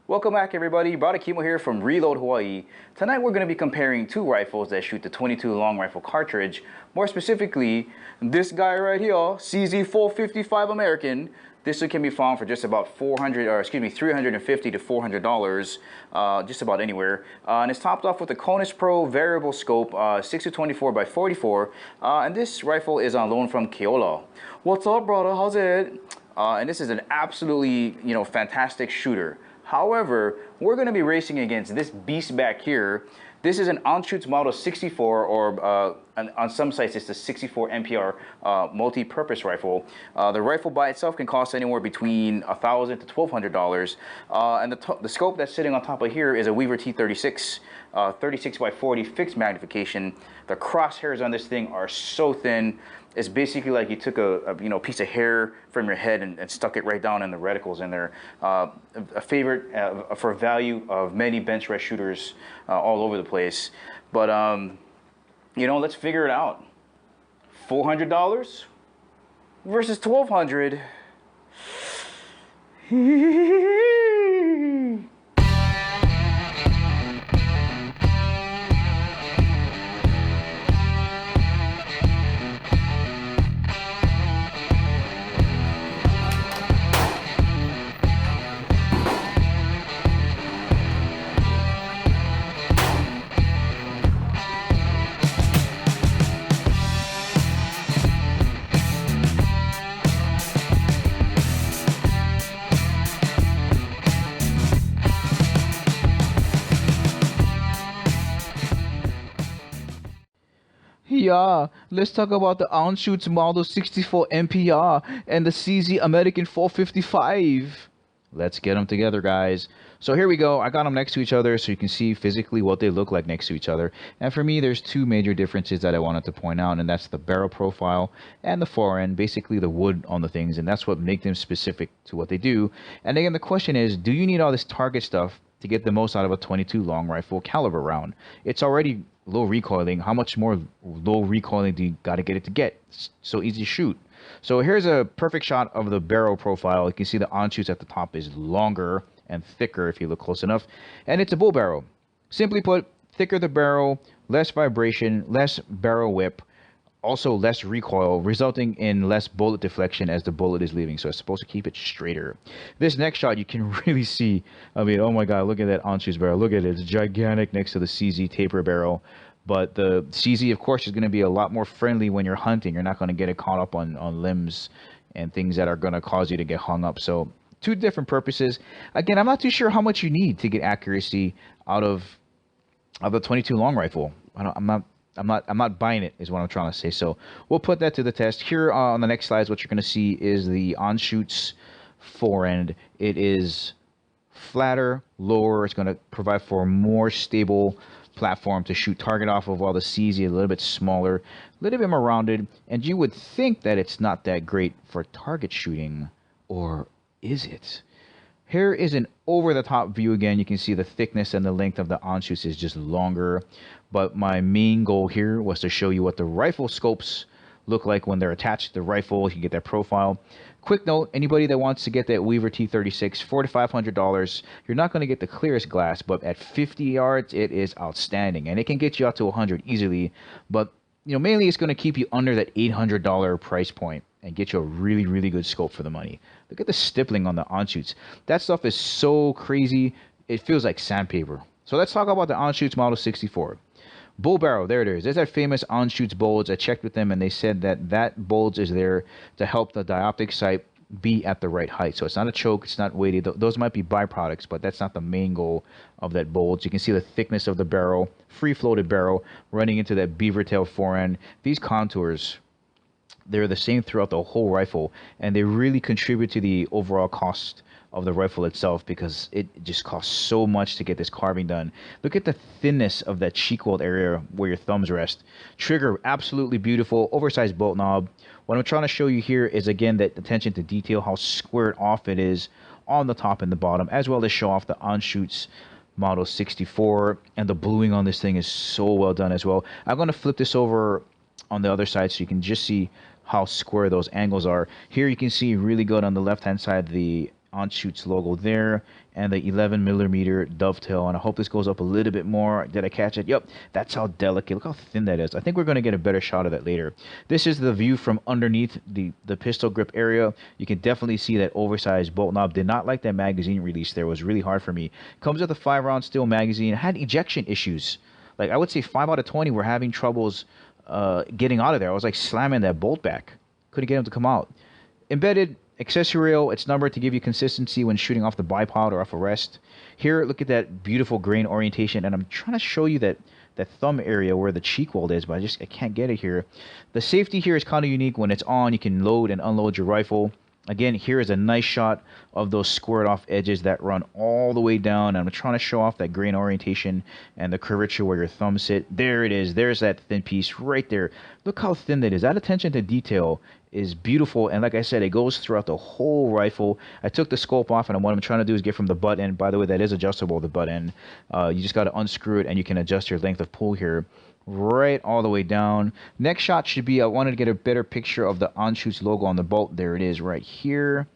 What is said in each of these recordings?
Welcome back everybody, Brother Kimo here from Reload Hawaii. Tonight we're going to be comparing two rifles that shoot the 22 long rifle cartridge. More specifically, this guy right here, CZ455 American. This one can be found for just about $350 to $400, just about anywhere. And it's topped off with the Conus Pro variable scope, 6-24 by 44. And this rifle is on loan from Keola. What's up, brother? How's it? And this is an absolutely, fantastic shooter. However, we're going to be racing against this beast back here. This is an Anschutz Model 64, or on some sites it's the 64 MPR multi-purpose rifle. The rifle by itself can cost anywhere between $1,000 to $1,200. And the scope that's sitting on top of here is a Weaver T36, 36 by 40 fixed magnification. The crosshairs on this thing are so thin. It's basically like you took a piece of hair from your head and stuck it right down in the reticles in there. A favorite for value of many bench rest shooters all over the place. But let's figure it out. $400 versus $1,200. Yeah, let's talk about the Anschutz Model 64 MPR and the CZ American 455. Let's get them together, guys. So here we go. I got them next to each other so you can see physically what they look like next to each other. And for me, there's two major differences that I wanted to point out, and that's the barrel profile and the forend, basically the wood on the things, and that's what makes them specific to what they do. And again, the question is, do you need all this target stuff to get the most out of a 22 long rifle caliber round? It's already low recoiling. How much more low recoiling do you got to get it to get? It's so easy to shoot. So here's a perfect shot of the barrel profile. You can see the Anschutz at the top is longer and thicker if you look close enough, and it's a bull barrel. Simply put, thicker the barrel, less vibration, less barrel whip, also less recoil, resulting in less bullet deflection as the bullet is leaving. So it's supposed to keep it straighter. This next shot, you can really see, oh my god, look at that Anschutz barrel. Look at it, it's gigantic next to the CZ taper barrel. But the CZ, of course, is going to be a lot more friendly when you're hunting. You're not going to get it caught up on limbs and things that are going to cause you to get hung up. So two different purposes. Again, I'm not too sure how much you need to get accuracy out of the 22 long rifle. I'm not buying it, is what I'm trying to say. So we'll put that to the test. Here on the next slides, what you're going to see is the Anschutz forend. It is flatter, lower. It's going to provide for a more stable platform to shoot target off of, while the CZ is a little bit smaller, a little bit more rounded. And you would think that it's not that great for target shooting, or is it? Here is an over-the-top view again. You can see the thickness and the length of the Anschutz is just longer. But my main goal here was to show you what the rifle scopes look like when they're attached to the rifle. You can get that profile. Quick note, anybody that wants to get that Weaver T36, $400 to $500, you're not going to get the clearest glass, but at 50 yards, it is outstanding. And it can get you out to 100 easily. But mainly it's going to keep you under that $800 price point and get you a really, really good scope for the money. Look at the stippling on the Anschutz. That stuff is so crazy, it feels like sandpaper. So let's talk about the Anschutz Model 64. Bull barrel, there it is. There's that famous Anschutz bulge. I checked with them and they said that bulge is there to help the dioptic sight be at the right height. So it's not a choke, it's not weighty. Those might be byproducts, but that's not the main goal of that bulge. You can see the thickness of the barrel, free floated barrel running into that beaver tail forend. These contours, they're the same throughout the whole rifle, and they really contribute to the overall cost of the rifle itself, because it just costs so much to get this carving done. Look at the thinness of that cheek weld area where your thumbs rest. Trigger, absolutely beautiful. Oversized bolt knob. What I'm trying to show you here is, again, that attention to detail, how squared off it is on the top and the bottom, as well as show off the Anschutz Model 64. And the bluing on this thing is so well done as well. I'm going to flip this over on the other side so you can just see how square those angles are. Here you can see really good on the left hand side the Anschutz logo there, and the 11mm dovetail. And I hope this goes up a little bit more. Did I catch it? Yep, that's how delicate. Look how thin that is. I think we're going to get a better shot of that later. This is the view from underneath the pistol grip area. You can definitely see that oversized bolt knob. Did not like that magazine release there. It was really hard for me. Comes with a 5-round steel magazine. Had ejection issues. Like, I would say 5 out of 20 were having troubles getting out of there. I was like slamming that bolt back. Couldn't get them to come out. Embedded accessory rail, it's numbered to give you consistency when shooting off the bipod or off a rest. Here, look at that beautiful grain orientation, and I'm trying to show you that thumb area where the cheek weld is, but I can't get it here. The safety here is kind of unique. When it's on, you can load and unload your rifle. Again, here is a nice shot of those squared off edges that run all the way down. I'm trying to show off that grain orientation and the curvature where your thumbs sit. There it is. There's that thin piece right there. Look how thin that is. That attention to detail is beautiful. And like I said, it goes throughout the whole rifle. I took the scope off, and what I'm trying to do is get from the butt end. By the way, that is adjustable, the butt end. You just got to unscrew it, and you can adjust your length of pull here. Right all the way down. Next shot should be, I wanted to get a better picture of the Anschutz logo on the bolt. There it is right here.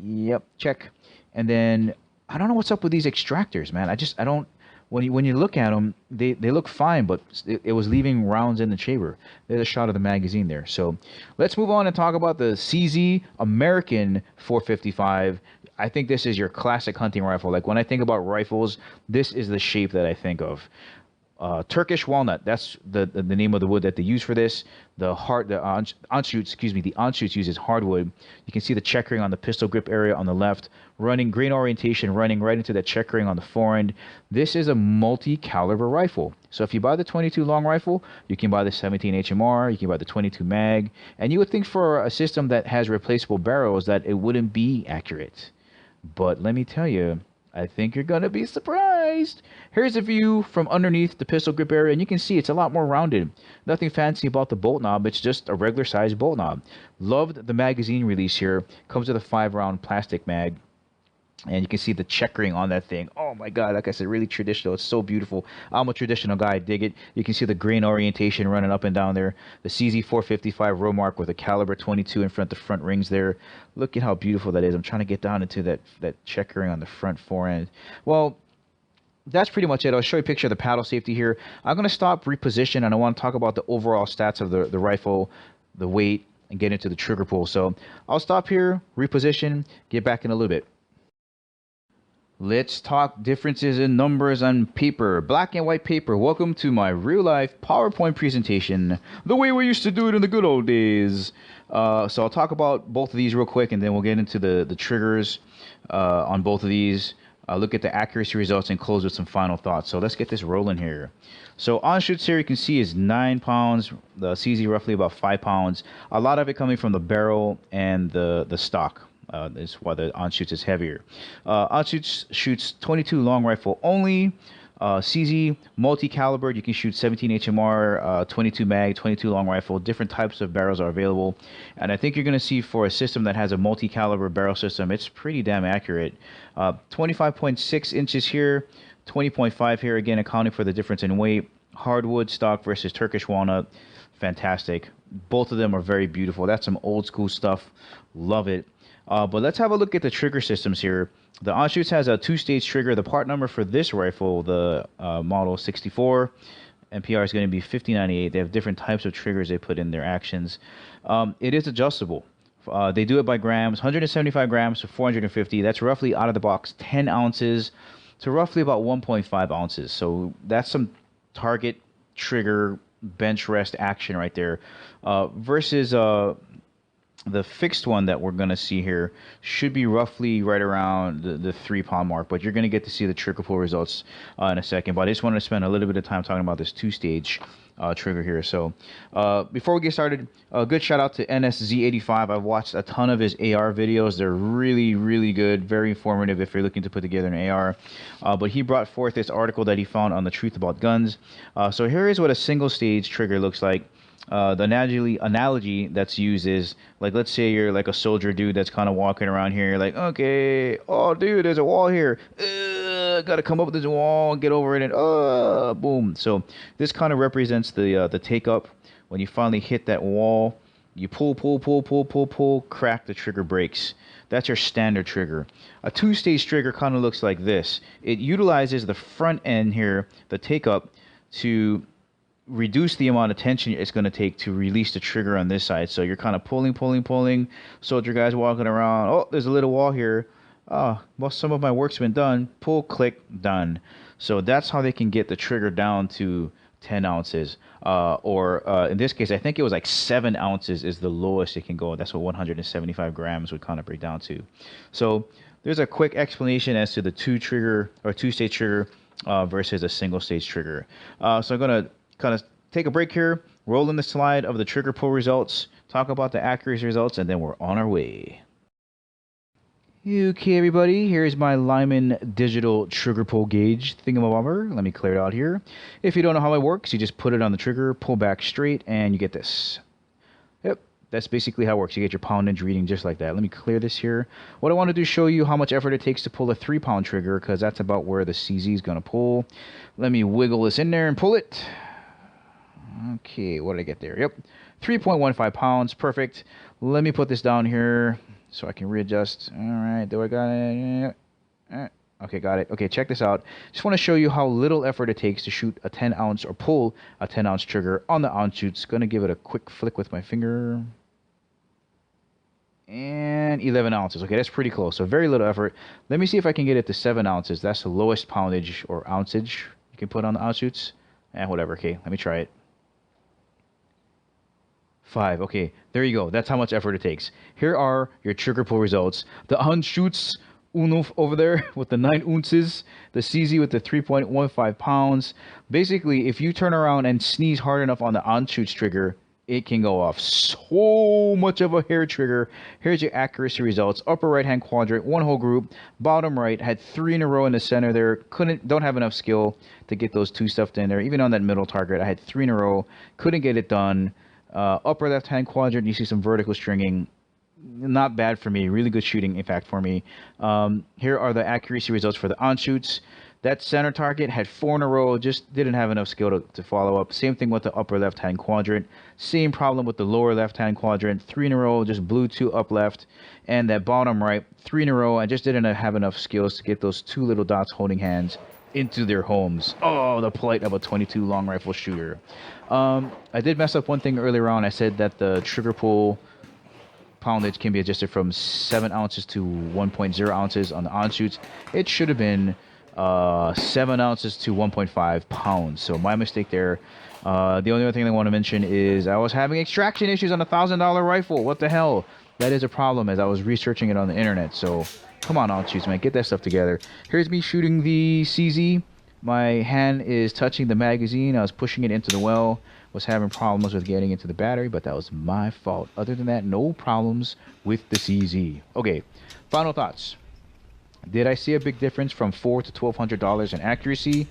Yep, check. And then I don't know what's up with these extractors, man. I don't, when you look at them, they look fine, but it was leaving rounds in the chamber. There's a shot of the magazine there. So let's move on and talk about the CZ American 455. I think this is your classic hunting rifle. Like, when I think about rifles, this is the shape that I think of. Turkish walnut, that's the name of the wood that they use for this. The Anschutz uses hardwood. You can see the checkering on the pistol grip area on the left, running grain orientation, running right into that checkering on the forend. This is a multi-caliber rifle. So if you buy the 22 long rifle, you can buy the 17 HMR, you can buy the 22 mag, and you would think for a system that has replaceable barrels that it wouldn't be accurate. But let me tell you, I think you're going to be surprised. Here's a view from underneath the pistol grip area, and you can see it's a lot more rounded. Nothing fancy about the bolt knob. It's just a regular size bolt knob. Loved the magazine release here. Comes with a 5-round plastic mag. And you can see the checkering on that thing. Oh my God, like I said, really traditional. It's so beautiful. I'm a traditional guy. I dig it. You can see the grain orientation running up and down there. The CZ455 row mark with a caliber 22 in front of the front rings there. Look at how beautiful that is. I'm trying to get down into that checkering on the front forend. Well, that's pretty much it. I'll show you a picture of the paddle safety here. I'm going to stop, reposition, and I want to talk about the overall stats of the rifle, the weight, and get into the trigger pull. So I'll stop here, reposition, get back in a little bit. Let's talk differences in numbers on paper. Black and white paper. Welcome to my real-life PowerPoint presentation, the way we used to do it in the good old days. So I'll talk about both of these real quick, and then we'll get into the triggers on both of these. Look at the accuracy results and close with some final thoughts. So let's get this rolling here. So Anschutz here, you can see, is 9 pounds. The CZ roughly about 5 pounds. A lot of it coming from the barrel and the stock. Is why the Anschutz is heavier. Anschutz shoots 22 long rifle only. CZ multi-calibered. You can shoot 17 HMR, 22 mag, 22 long rifle. Different types of barrels are available, and I think you're going to see for a system that has a multi-caliber barrel system, it's pretty damn accurate. 25.6 inches here, 20.5 here. Again, accounting for the difference in weight. Hardwood stock versus Turkish walnut. Fantastic. Both of them are very beautiful. That's some old school stuff. Love it. But let's have a look at the trigger systems here. The Anschutz has a 2-stage trigger. The part number for this rifle, the model 64, MPR, is going to be 5098. They have different types of triggers they put in their actions. It is adjustable. They do it by grams, 175 grams to 450. That's roughly out of the box 10 ounces to roughly about 1.5 ounces. So that's some target trigger bench rest action right there. Versus the fixed one that we're going to see here should be roughly right around the 3-pound mark, but you're going to get to see the trigger pull results in a second. But I just wanted to spend a little bit of time talking about this 2-stage trigger here. So before we get started, a good shout out to NSZ85. I've watched a ton of his AR videos. They're really, really good, very informative if you're looking to put together an AR. But he brought forth this article that he found on the Truth About Guns. So here is what a single-stage trigger looks like. The analogy that's used is, like, let's say you're like a soldier dude that's kind of walking around here. You're like, okay, oh dude, there's a wall here. Gotta come up with this wall, get over it, and boom. So this kind of represents the take up. When you finally hit that wall, you pull, crack, the trigger breaks. That's your standard trigger. A two-stage trigger kind of looks like this. It utilizes the front end here, the take-up, to reduce the amount of tension it's going to take to release the trigger on this side. So you're kind of pulling. Soldier guys walking around. Oh, there's a little wall here. Oh, well, some of my work's been done. Pull, click, done. So that's how they can get the trigger down to 10 ounces. Or in this case, I think it was like 7 ounces is the lowest it can go. That's what 175 grams would kind of break down to. So there's a quick explanation as to the two-stage trigger versus a single-stage trigger. So I'm going to kind of take a break here, roll in the slide of the trigger pull results, talk about the accuracy results, and then we're on our way. Okay, everybody, here's my Lyman digital trigger pull gauge thingamabobber. Let me clear it out here. If you don't know how it works, you just put it on the trigger, pull back straight, and you get this. Yep, that's basically how it works. You get your poundage reading just like that. Let me clear this here. What I want to do is show you how much effort it takes to pull a 3-pound trigger, because that's about where the CZ is going to pull. Let me wiggle this in there and pull it. Okay, what did I get there? Yep, 3.15 pounds. Perfect. Let me put this down here so I can readjust. All right, do I got it? Okay, got it. Okay, check this out. Just want to show you how little effort it takes to shoot a 10-ounce or pull a 10-ounce trigger on the Anschutz. Going to give it a quick flick with my finger. And 11 ounces. Okay, that's pretty close. So very little effort. Let me see if I can get it to 7 ounces. That's the lowest poundage or ounceage you can put on the Anschutz. Whatever. Okay, let me try it. 5. Okay, there you go. That's how much effort it takes. Here are your trigger pull results. The Anschutz Uno over there with the 9 ounces. The CZ with the 3.15 pounds. Basically, if you turn around and sneeze hard enough on the Anschutz trigger, it can go off so much of a hair trigger. Here's your accuracy results. Upper right-hand quadrant, 1 whole group. Bottom right, had 3 in a row in the center there. Don't have enough skill to get those 2 stuffed in there. Even on that middle target, I had 3 in a row. Couldn't get it done. Upper left-hand quadrant, you see some vertical stringing. Not bad for me. Really good shooting, in fact, for me. Here are the accuracy results for the Anschutz. That center target had 4 in a row. Just didn't have enough skill to follow up. Same thing with the upper left-hand quadrant. Same problem with the lower left-hand quadrant. 3 in a row, just blew 2 up left. And that bottom right, 3 in a row. I just didn't have enough skills to get those 2 little dots holding hands into their homes. Oh, the plight of a 22 long rifle shooter. I did mess up one thing earlier on. I said that the trigger pull poundage can be adjusted from 7 ounces to 1.0 ounces on the Anschutz. It should have been 7 ounces to 1.5 pounds. So my mistake there. The only other thing I want to mention is I was having extraction issues on a $1,000 rifle. What the hell? That is a problem as I was researching it on the internet. So come on, Anschutz, man, get that stuff together. Here's me shooting the CZ. My hand is touching the magazine. I was pushing it into the well. Was having problems with getting into the battery, but that was my fault. Other than that, no problems with the CZ. Okay, final thoughts. Did I see a big difference from $400 to $1,200 in accuracy?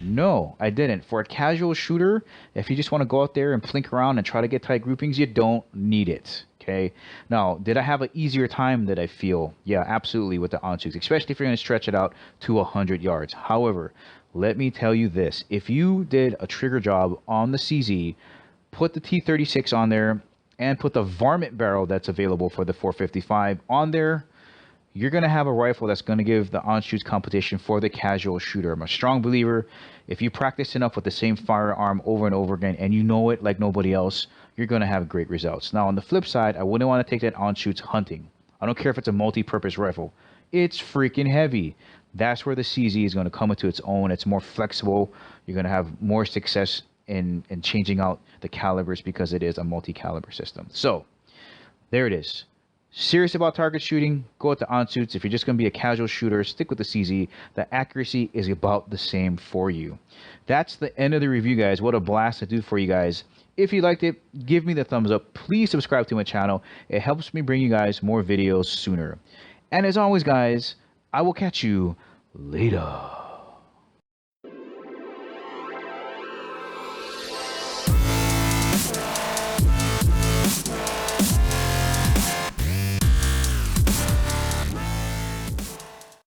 No, I didn't. For a casual shooter, if you just want to go out there and plink around and try to get tight groupings, you don't need it. Okay. Now, did I have an easier time that I feel? Yeah, absolutely, with the Anschutz, especially if you're going to stretch it out to 100 yards. However, let me tell you this. If you did a trigger job on the CZ, put the T36 on there, and put the varmint barrel that's available for the 455 on there, you're going to have a rifle that's going to give the Anschutz competition for the casual shooter. I'm a strong believer. If you practice enough with the same firearm over and over again, and you know it like nobody else, you're going to have great results. Now, on the flip side, I wouldn't want to take that Anschutz hunting. I don't care if it's a multi-purpose rifle. It's freaking heavy. That's where the CZ is going to come into its own. It's more flexible. You're going to have more success in changing out the calibers because it is a multi-caliber system. So, there it is. Serious about target shooting, go with the Anschutz. If you're just going to be a casual shooter, stick with the CZ. The accuracy is about the same for you. That's the end of the review, guys. What a blast to do for you guys. If you liked it, give me the thumbs up. Please subscribe to my channel. It helps me bring you guys more videos sooner. And as always, guys, I will catch you later.